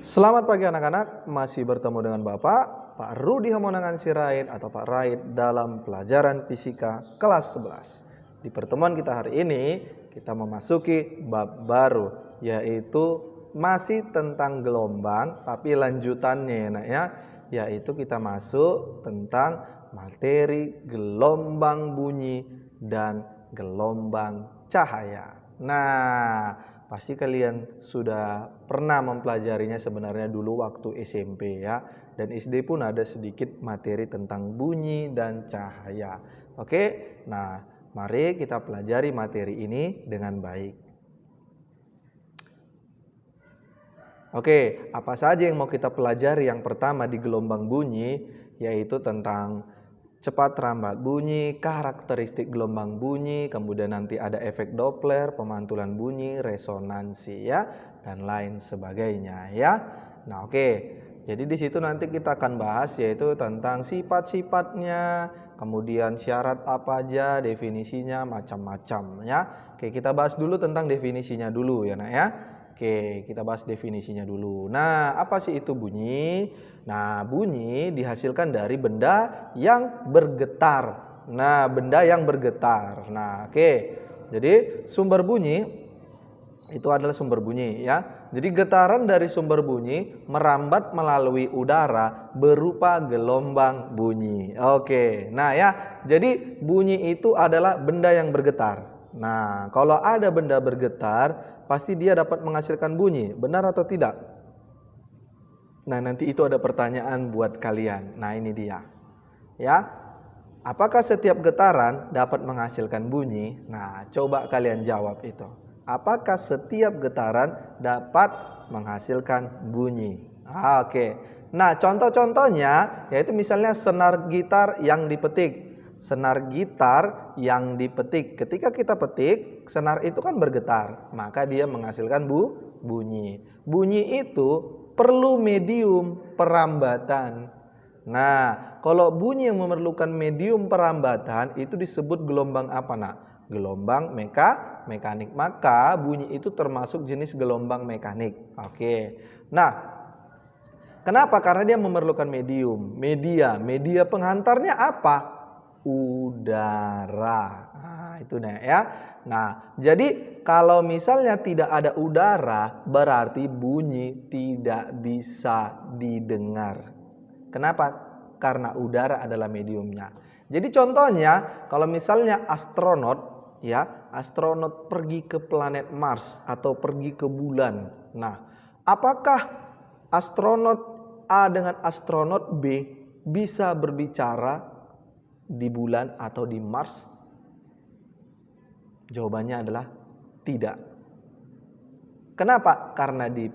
Selamat pagi anak-anak, masih bertemu dengan Bapak, Pak Rudi Hamonangan Sirait atau Pak Rait dalam pelajaran fisika kelas 11. Di pertemuan kita hari ini, kita memasuki bab baru, yaitu masih tentang gelombang, tapi lanjutannya yaitu kita masuk tentang materi gelombang bunyi dan gelombang cahaya. Nah, pasti kalian sudah pernah mempelajarinya sebenarnya dulu waktu SMP ya. Dan SD pun ada sedikit materi tentang bunyi dan cahaya. Oke, nah mari kita pelajari materi ini dengan baik. Oke, apa saja yang mau kita pelajari? Yang pertama di gelombang bunyi, yaitu tentang cepat lambat bunyi, karakteristik gelombang bunyi, kemudian nanti ada efek Doppler, pemantulan bunyi, resonansi ya, dan lain sebagainya ya. Nah, oke. Jadi di situ nanti kita akan bahas yaitu tentang sifat-sifatnya, kemudian syarat apa aja, definisinya macam-macam ya. Oke, kita bahas dulu tentang definisinya dulu ya, Nak ya. Oke, kita bahas definisinya dulu. Nah, apa sih itu bunyi? Nah, bunyi dihasilkan dari benda yang bergetar. Nah, benda yang bergetar. Nah, oke. Jadi, sumber bunyi itu adalah sumber bunyi ya. Jadi, getaran dari sumber bunyi merambat melalui udara berupa gelombang bunyi. Oke. Nah, ya. Jadi, bunyi itu adalah benda yang bergetar. Nah, kalau ada benda bergetar, pasti dia dapat menghasilkan bunyi, benar atau tidak? Nah, nanti itu ada pertanyaan buat kalian. Nah, ini dia. Ya. Apakah setiap getaran dapat menghasilkan bunyi? Nah, coba kalian jawab itu. Apakah setiap getaran dapat menghasilkan bunyi? Oke. Nah, contoh-contohnya yaitu misalnya senar gitar yang dipetik. Senar gitar yang dipetik. Ketika kita petik, senar itu kan bergetar, maka dia menghasilkan bunyi. Bunyi itu perlu medium perambatan. Nah, kalau bunyi yang memerlukan medium perambatan itu disebut gelombang apa, Nak? Gelombang mekanik. Maka bunyi itu termasuk jenis gelombang mekanik. Oke. Nah, kenapa? Karena dia memerlukan medium. Media penghantarnya apa? Udara. Nah, itu ya. Nah, jadi kalau misalnya tidak ada udara, berarti bunyi tidak bisa didengar. Kenapa? Karena udara adalah mediumnya. Jadi contohnya, kalau misalnya astronot pergi ke planet Mars atau pergi ke bulan. Nah, apakah astronot A dengan astronot B bisa berbicara di bulan atau di Mars? Jawabannya adalah tidak. Kenapa? Karena di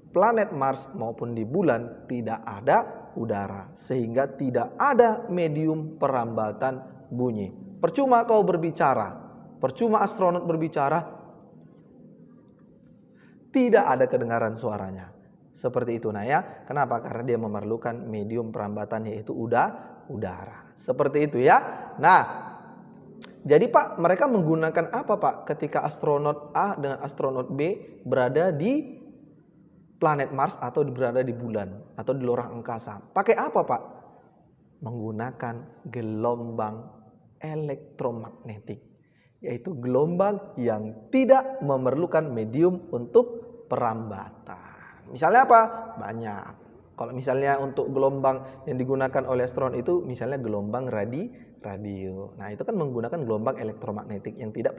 planet Mars maupun di bulan tidak ada udara, sehingga tidak ada medium perambatan bunyi. Percuma kau berbicara, percuma astronot berbicara, tidak ada kedengaran suaranya. Seperti itu ya. Kenapa? Karena dia memerlukan medium perambatan yaitu udara. Seperti itu ya. Nah, jadi Pak, mereka menggunakan apa Pak ketika astronot A dengan astronot B berada di planet Mars atau berada di bulan atau di luar angkasa? Pakai apa Pak? Menggunakan gelombang elektromagnetik, yaitu gelombang yang tidak memerlukan medium untuk perambatan. Misalnya apa? Banyak. Kalau misalnya untuk gelombang yang digunakan oleh astronot itu misalnya gelombang radio. Nah, itu kan menggunakan gelombang elektromagnetik yang tidak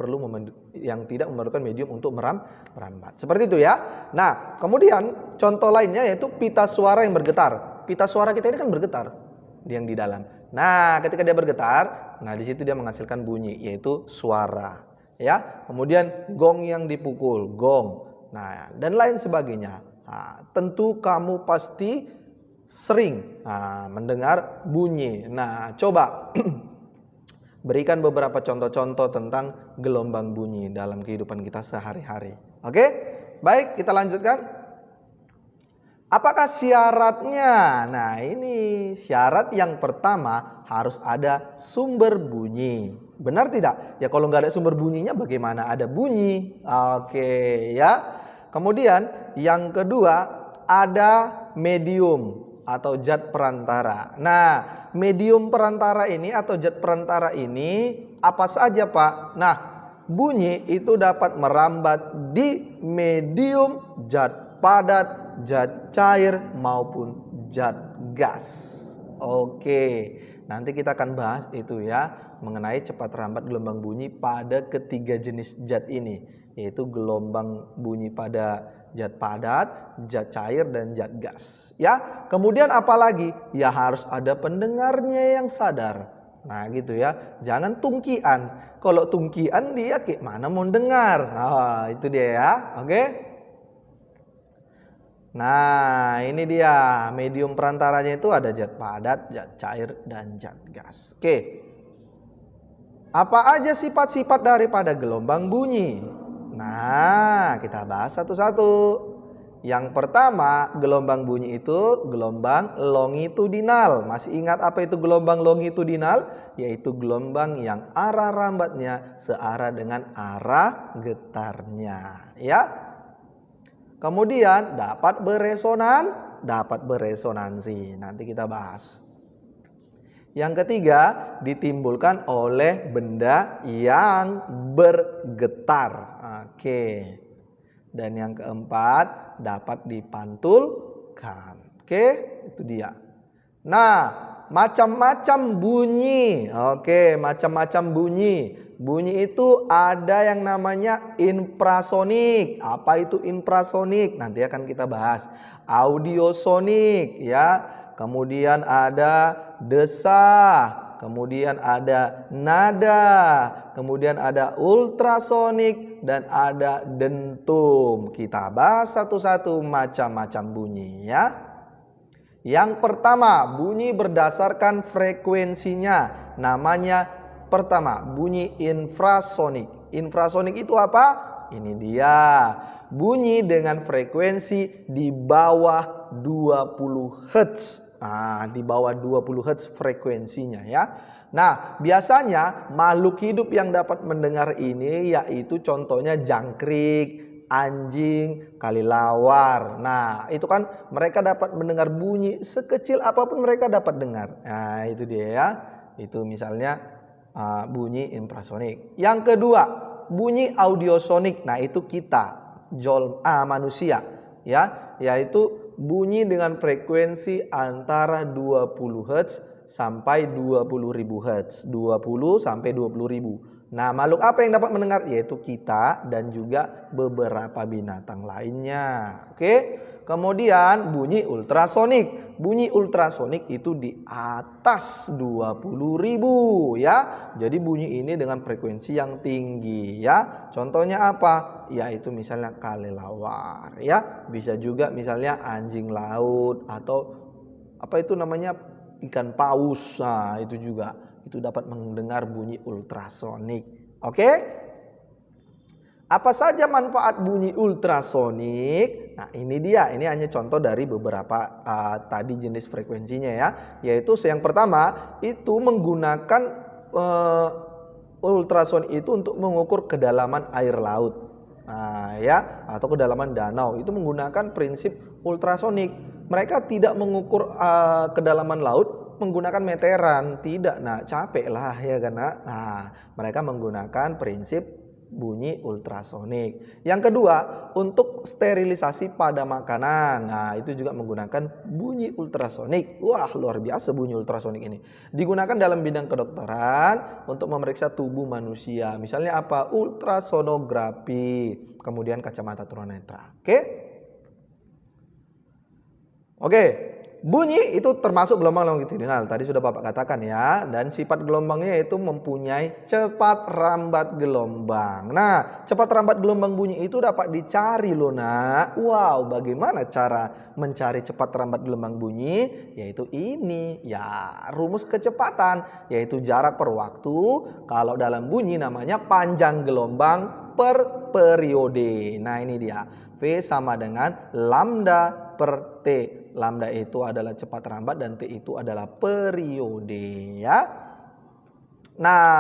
memerlukan medium untuk merambat. Seperti itu ya. Nah, kemudian contoh lainnya yaitu pita suara yang bergetar. Pita suara kita ini kan bergetar yang di dalam. Nah, ketika dia bergetar, nah di situ dia menghasilkan bunyi yaitu suara. Ya. Kemudian gong yang dipukul, gong. Nah, dan lain sebagainya. Nah, tentu kamu pasti sering mendengar bunyi. Nah, coba berikan beberapa contoh-contoh tentang gelombang bunyi dalam kehidupan kita sehari-hari. Oke? Baik, kita lanjutkan. Apakah syaratnya? Nah, ini syarat yang pertama harus ada sumber bunyi. Benar tidak? Ya kalau nggak ada sumber bunyinya bagaimana ada bunyi? Oke ya. Kemudian yang kedua, ada medium atau zat perantara. Nah, medium perantara ini atau zat perantara ini apa saja, Pak? Nah, bunyi itu dapat merambat di medium, zat padat, zat cair maupun zat gas. Oke, nanti kita akan bahas itu ya, mengenai cepat rambat gelombang bunyi pada ketiga jenis zat ini, yaitu gelombang bunyi pada zat padat, zat cair, dan zat gas. Ya, kemudian apalagi? Ya harus ada pendengarnya yang sadar. Nah gitu ya, jangan tungkian. Kalau tungkian dia kayak mana mau dengar. Nah itu dia ya, oke. Nah ini dia medium perantaranya itu ada zat padat, zat cair, dan zat gas. Oke. Apa aja sifat-sifat daripada gelombang bunyi? Nah, kita bahas satu-satu. Yang pertama, gelombang bunyi itu gelombang longitudinal. Masih ingat apa itu gelombang longitudinal? Yaitu gelombang yang arah rambatnya searah dengan arah getarnya, ya. Kemudian dapat beresonansi. Nanti kita bahas. Yang ketiga, ditimbulkan oleh benda yang bergetar. Oke. Dan yang keempat, dapat dipantulkan. Oke, itu dia. Nah, macam-macam bunyi. Oke, macam-macam bunyi. Bunyi itu ada yang namanya infrasonik. Apa itu infrasonik? Nanti akan kita bahas. Audiosonik, ya. Kemudian ada desah, kemudian ada nada, kemudian ada ultrasonik, dan ada dentum. Kita bahas satu-satu macam-macam bunyi ya. Yang pertama, bunyi berdasarkan frekuensinya. Namanya pertama, bunyi infrasonik. Infrasonik itu apa? Ini dia. Bunyi dengan frekuensi di bawah 20 Hz. Nah, di bawah 20 Hz frekuensinya ya. Nah, biasanya makhluk hidup yang dapat mendengar ini yaitu contohnya jangkrik, anjing, kelelawar. Nah, itu kan mereka dapat mendengar bunyi sekecil apapun mereka dapat dengar. Nah, itu dia ya. Itu misalnya bunyi infrasonik. Yang kedua, bunyi audiosonik. Nah, itu kita, manusia ya, yaitu bunyi dengan frekuensi antara 20 Hz sampai 20.000 Hz. 20 sampai 20.000. Nah, makhluk apa yang dapat mendengar? Yaitu kita dan juga beberapa binatang lainnya. Oke. Kemudian bunyi ultrasonik. Bunyi ultrasonik itu di atas 20.000 ya. Jadi bunyi ini dengan frekuensi yang tinggi ya. Contohnya apa? Yaitu misalnya kelelawar ya. Bisa juga misalnya anjing laut atau apa itu namanya, ikan paus. Nah, itu juga itu dapat mendengar bunyi ultrasonik. Oke? Apa saja manfaat bunyi ultrasonik? Nah, ini dia. Ini hanya contoh dari beberapa tadi jenis frekuensinya ya. Yaitu yang pertama itu menggunakan ultrasonik itu untuk mengukur kedalaman air laut. Nah, ya, atau kedalaman danau. Itu menggunakan prinsip ultrasonik. Mereka tidak mengukur kedalaman laut menggunakan meteran, tidak. Nah, capek lah ya kan. Nah, mereka menggunakan prinsip bunyi ultrasonik. Yang kedua, untuk sterilisasi pada makanan. Nah, itu juga menggunakan bunyi ultrasonik. Wah, luar biasa bunyi ultrasonik ini. Digunakan dalam bidang kedokteran untuk memeriksa tubuh manusia. Misalnya apa? Ultrasonografi, kemudian kacamata tunanetra. Oke. Bunyi itu termasuk gelombang longitudinal. Tadi sudah Bapak katakan ya. Dan sifat gelombangnya itu mempunyai cepat rambat gelombang. Nah, cepat rambat gelombang bunyi itu dapat dicari loh nak. Wow, bagaimana cara mencari cepat rambat gelombang bunyi? Yaitu ini. Ya, rumus kecepatan. Yaitu jarak per waktu. Kalau dalam bunyi namanya panjang gelombang per periode. Nah, ini dia. V sama dengan lambda per T. Lambda itu adalah cepat rambat dan T itu adalah periode ya. Nah,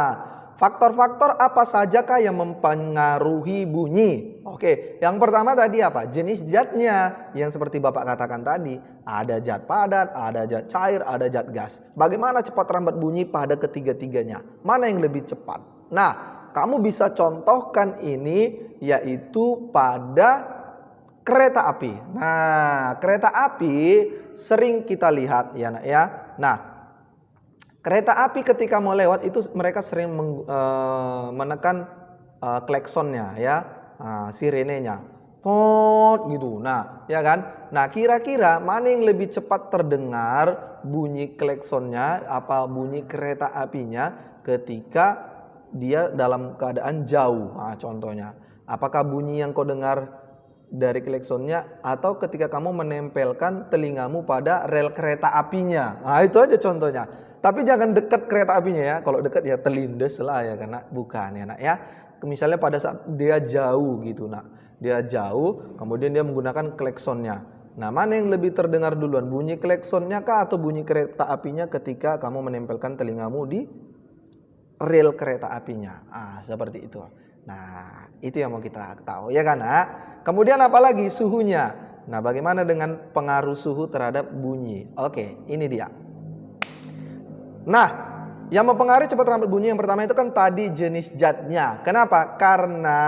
faktor-faktor apa sajakah yang mempengaruhi bunyi? Oke, yang pertama tadi apa? Jenis zatnya yang seperti Bapak katakan tadi. Ada zat padat, ada zat cair, ada zat gas. Bagaimana cepat rambat bunyi pada ketiga-tiganya? Mana yang lebih cepat? Nah, kamu bisa contohkan ini yaitu pada kereta api. Nah, kereta api sering kita lihat ya nak ya. Nah, kereta api ketika mau lewat itu mereka sering menekan klaksonnya ya, sirenenya, pot gitu. Nah, ya kan? Nah, kira-kira mana yang lebih cepat terdengar bunyi klaksonnya, apa bunyi kereta apinya ketika dia dalam keadaan jauh? Nah, contohnya, apakah bunyi yang kau dengar dari klaksonnya atau ketika kamu menempelkan telingamu pada rel kereta apinya? Nah, itu aja contohnya. Tapi jangan dekat kereta apinya ya. Kalau dekat ya terlindes lah ya, karena bukan ya nak ya. Misalnya pada saat dia jauh gitu nak. Dia jauh kemudian dia menggunakan klaksonnya. Nah, mana yang lebih terdengar duluan? Bunyi klaksonnya kah atau bunyi kereta apinya ketika kamu menempelkan telingamu di rel kereta apinya? Seperti itu. Nah, itu yang mau kita tahu ya kan nak. Kemudian apalagi suhunya. Nah, bagaimana dengan pengaruh suhu terhadap bunyi? Oke, ini dia. Nah, yang mempengaruhi cepat rambat bunyi yang pertama itu kan tadi jenis zatnya. Kenapa? Karena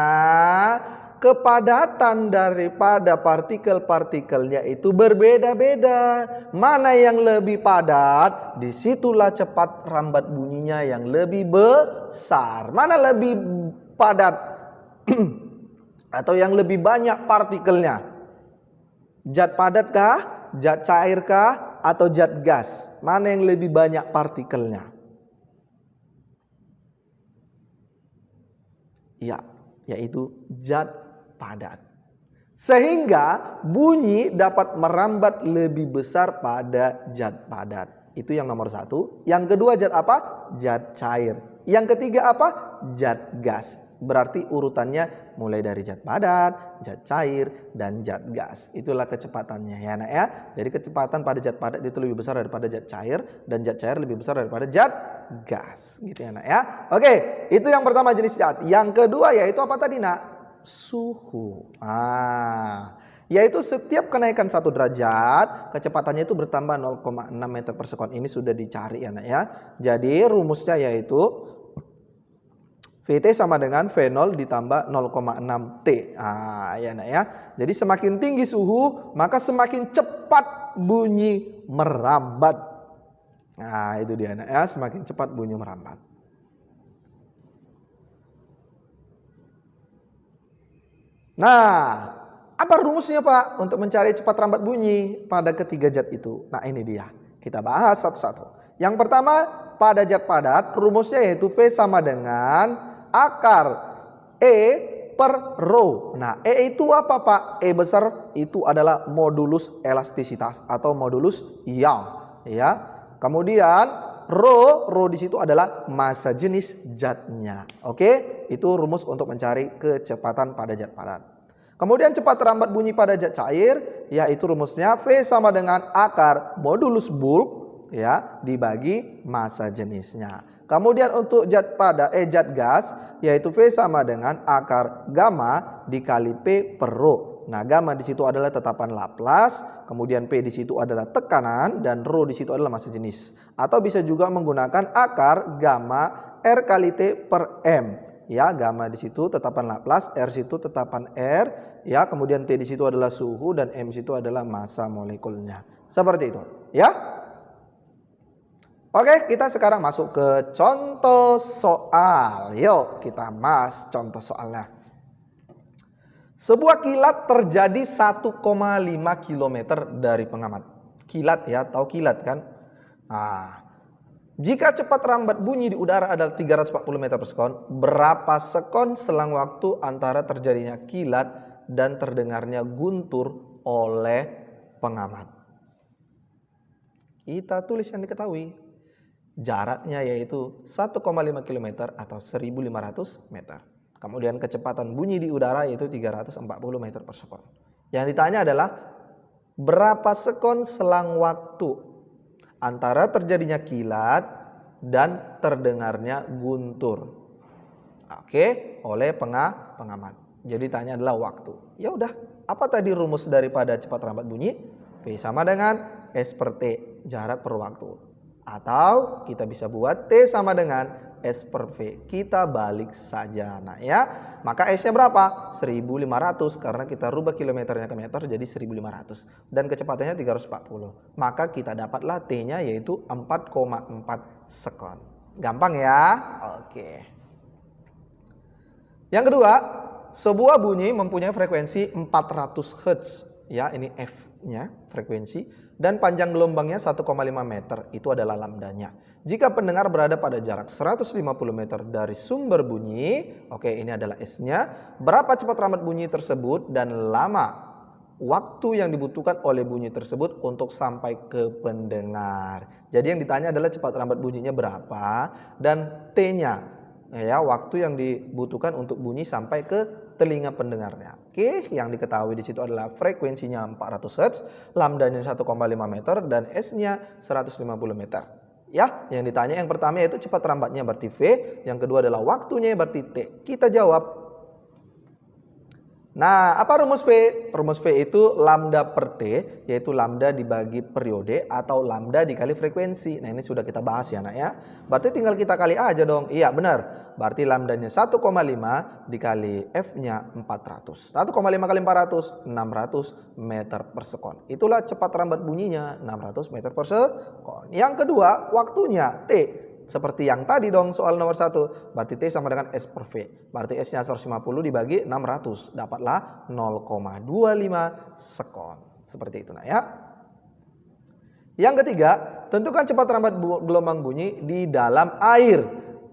kepadatan daripada partikel-partikelnya itu berbeda-beda. Mana yang lebih padat, disitulah cepat rambat bunyinya yang lebih besar. Mana lebih padat atau yang lebih banyak partikelnya? Zat padat kah? Zat cair kah? Atau zat gas? Mana yang lebih banyak partikelnya? Ya, yaitu zat padat. Sehingga bunyi dapat merambat lebih besar pada zat padat. Itu yang nomor satu. Yang kedua zat apa? Zat cair. Yang ketiga apa? Zat gas. Berarti urutannya mulai dari zat padat, zat cair, dan zat gas. Itulah kecepatannya ya nak ya. Jadi kecepatan pada zat padat itu lebih besar daripada zat cair, dan zat cair lebih besar daripada zat gas. Gitu ya nak ya. Oke, itu yang pertama jenis zat. Yang kedua yaitu apa tadi nak? Suhu. Yaitu setiap kenaikan 1 derajat kecepatannya itu bertambah 0,6 meter per sekon. Ini sudah dicari ya nak ya. Jadi rumusnya yaitu VT sama dengan V0 ditambah 0,6 T. Ya nak ya. Jadi semakin tinggi suhu, maka semakin cepat bunyi merambat. Nah, itu dia nak ya, semakin cepat bunyi merambat. Nah, apa rumusnya Pak untuk mencari cepat rambat bunyi pada ketiga zat itu? Nah, ini dia. Kita bahas satu-satu. Yang pertama, pada zat padat rumusnya yaitu V sama dengan akar E per rho. Nah, E itu apa Pak? E besar itu adalah modulus elastisitas atau modulus Young. Ya. Kemudian rho di situ adalah massa jenis zatnya. Oke, itu rumus untuk mencari kecepatan pada zat padat. Kemudian cepat rambat bunyi pada zat cair, yaitu rumusnya V sama dengan akar modulus bulk ya dibagi massa jenisnya. Kemudian untuk zat gas yaitu V sama dengan akar gamma dikali P per rho. Nah, gamma di situ adalah tetapan Laplace, kemudian P di situ adalah tekanan dan rho di situ adalah massa jenis. Atau bisa juga menggunakan akar gamma R kali T per M. Ya, gamma di situ tetapan Laplace, R situ tetapan R, ya, kemudian T di situ adalah suhu dan M situ adalah massa molekulnya. Seperti itu, ya. Oke, kita sekarang masuk ke contoh soal. Yuk, kita mas contoh soalnya. Sebuah kilat terjadi 1,5 km dari pengamat. Kilat ya, tahu kilat kan? Nah, jika cepat rambat bunyi di udara adalah 340 meter per sekon, berapa sekon selang waktu antara terjadinya kilat dan terdengarnya guntur oleh pengamat? Kita tulis yang diketahui. Jaraknya yaitu 1,5 km atau 1.500 meter. Kemudian kecepatan bunyi di udara yaitu 340 meter per sekon. Yang ditanya adalah berapa sekon selang waktu antara terjadinya kilat dan terdengarnya guntur. Oke, oleh pengamat. Jadi tanya adalah waktu. Ya udah, apa tadi rumus daripada cepat lambat bunyi? V sama dengan S per T, jarak per waktu. Atau kita bisa buat T sama dengan S per V. Kita balik saja. Nah ya, maka S-nya berapa? 1500 karena kita rubah kilometernya ke meter jadi 1500. Dan kecepatannya 340. Maka kita dapatlah T-nya yaitu 4,4 sekon. Gampang ya? Oke. Yang kedua, sebuah bunyi mempunyai frekuensi 400 Hz. Ya, ini F-nya, frekuensi. Dan panjang gelombangnya 1,5 meter, itu adalah lambdanya. Jika pendengar berada pada jarak 150 meter dari sumber bunyi, oke ini adalah S-nya. Berapa cepat lambat bunyi tersebut dan lama waktu yang dibutuhkan oleh bunyi tersebut untuk sampai ke pendengar. Jadi yang ditanya adalah cepat lambat bunyinya berapa dan T-nya. Ya, waktu yang dibutuhkan untuk bunyi sampai ke telinga pendengarnya. Oke, yang diketahui di situ adalah frekuensinya 400 Hz, lambdanya 1,5 meter dan S-nya 150 meter. Ya, yang ditanya yang pertama yaitu cepat lambatnya berarti V, yang kedua adalah waktunya berarti T. Kita jawab. Nah, apa rumus V? Rumus V itu lambda per T, yaitu lambda dibagi periode atau lambda dikali frekuensi. Nah, ini sudah kita bahas ya, nak ya. Berarti tinggal kita kali aja dong. Iya, benar. Berarti lambdanya 1,5 dikali F-nya 400. 1,5 kali 400, 600 meter per sekon. Itulah cepat lambat bunyinya, 600 meter per sekon. Yang kedua, waktunya T. Seperti yang tadi dong soal nomor 1. Berarti T sama dengan S per V. Berarti S-nya 150 dibagi 600. Dapatlah 0,25 sekon. Seperti itu nah ya. Yang ketiga, tentukan cepat lambat gelombang bunyi di dalam air.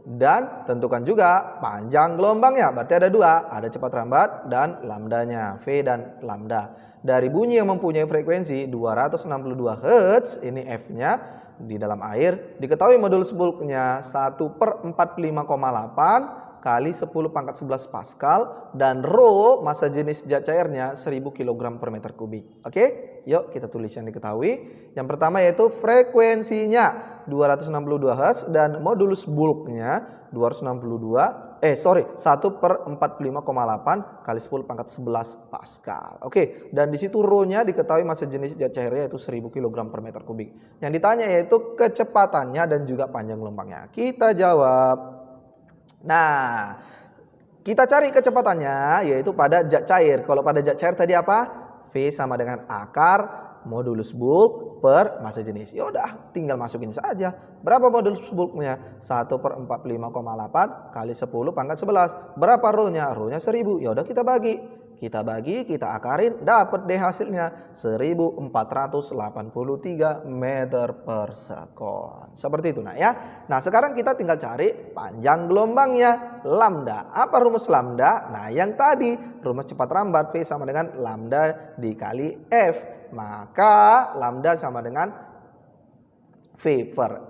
Dan tentukan juga panjang gelombangnya. Berarti ada dua. Ada cepat lambat dan lambdanya. V dan lambda. Dari bunyi yang mempunyai frekuensi 262 Hz. Ini F-nya. Di dalam air diketahui modulus bulknya 1/45,8 kali 10 pangkat 11 Pascal dan Rho massa jenis zat cairnya 1000 kg per meter kubik. Oke, yuk kita tulis yang diketahui. Yang pertama yaitu frekuensinya 262 Hz dan modulus bulknya 1/45,8 kali 10 pangkat 11 Pascal. Oke, dan di situ Rho-nya diketahui massa jenis zat cairnya yaitu 1000 kg per meter kubik. Yang ditanya yaitu kecepatannya dan juga panjang gelombangnya. Kita jawab. Nah, kita cari kecepatannya yaitu pada zat cair. Kalau pada zat cair tadi apa? V sama dengan akar modulus bulk per massa jenis. Ya udah, tinggal masukin saja. Berapa modulus bulknya? 1/45,8 kali 10 pangkat 11. Berapa Rho-nya? Rho-nya 1000. Ya udah kita bagi. Kita bagi, kita akarin, dapat deh hasilnya 1483 meter per sekon. Seperti itu nah ya. Nah, sekarang kita tinggal cari panjang gelombangnya, lambda. Apa rumus lambda? Nah, yang tadi rumus cepat lambat V sama dengan lambda dikali F. Maka lambda sama dengan V per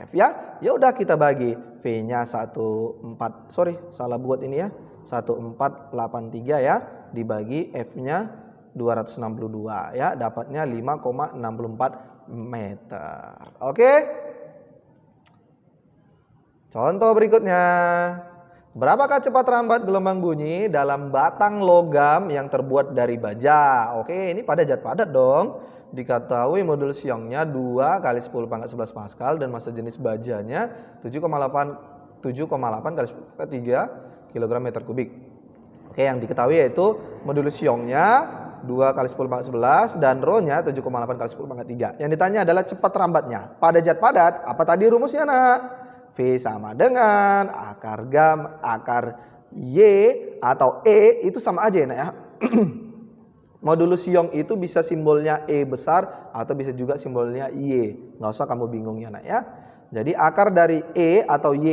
F ya. Ya udah kita bagi. V-nya 1483 ya dibagi F-nya 262 ya, dapatnya 5,64 meter. Oke. Contoh berikutnya. Berapakah cepat lambat gelombang bunyi dalam batang logam yang terbuat dari baja? Oke, ini pada zat padat dong. Diketahui modulus Youngnya 2 kali 10 pangkat 11 Pascal dan massa jenis bajanya 7,8 kali 3 kg meter kubik. Oke, yang diketahui yaitu modulus Youngnya 2 kali 10 pangkat 11 dan Rho-nya 7,8 kali 10 pangkat 3. Yang ditanya adalah cepat lambatnya. Pada zat padat, apa tadi rumusnya nak? V sama dengan akar Y atau E itu sama aja ya nak ya. Modulus Young itu bisa simbolnya E besar atau bisa juga simbolnya Y. Nggak usah kamu bingung ya nak ya. Jadi akar dari E atau Y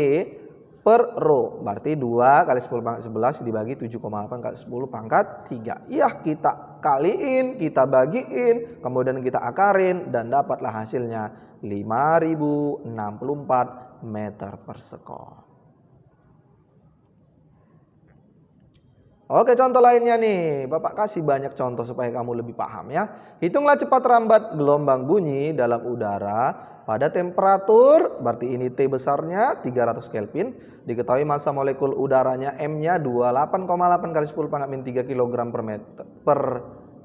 per Rho. Berarti 2 kali 10 pangkat 11 dibagi 7,8 kali 10 pangkat 3. Iya, kita kaliin, kita bagiin, kemudian kita akarin dan dapatlah hasilnya 5064 meter per sekon. Oke, contoh lainnya nih. Bapak kasih banyak contoh supaya kamu lebih paham ya. Hitunglah cepat rambat gelombang bunyi dalam udara pada temperatur, berarti ini T besarnya 300 Kelvin. Diketahui massa molekul udaranya M-nya 28,8 kali 10 pangkat min 3 kg per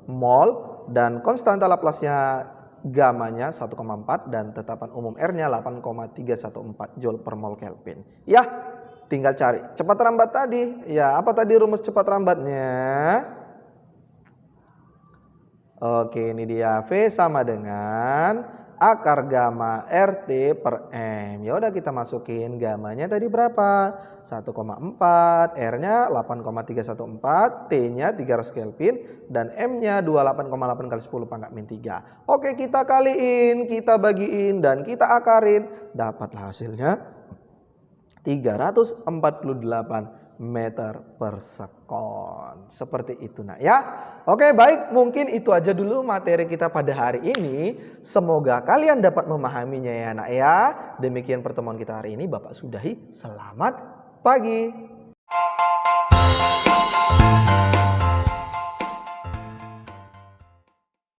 mol. Dan konstanta Laplace-nya gamanya 1,4 dan tetapan umum R-nya 8,314 Joule per mol Kelvin. Ya, tinggal cari cepat rambat tadi. Ya, apa tadi rumus cepat rambatnya? Oke, ini dia. V sama dengan akar gamma RT per M. Ya udah kita masukin gamanya tadi berapa? 1,4, R-nya 8,314, T-nya 300 Kelvin dan M-nya 28,8 kali 10 pangkat min 3. Oke, kita kaliin, kita bagiin dan kita akarin. Dapatlah hasilnya 348 meter per sekon. Seperti itu nak ya. Oke, baik, mungkin itu aja dulu materi kita pada hari ini. Semoga kalian dapat memahaminya ya nak ya. Demikian pertemuan kita hari ini, Bapak sudahi. Selamat pagi.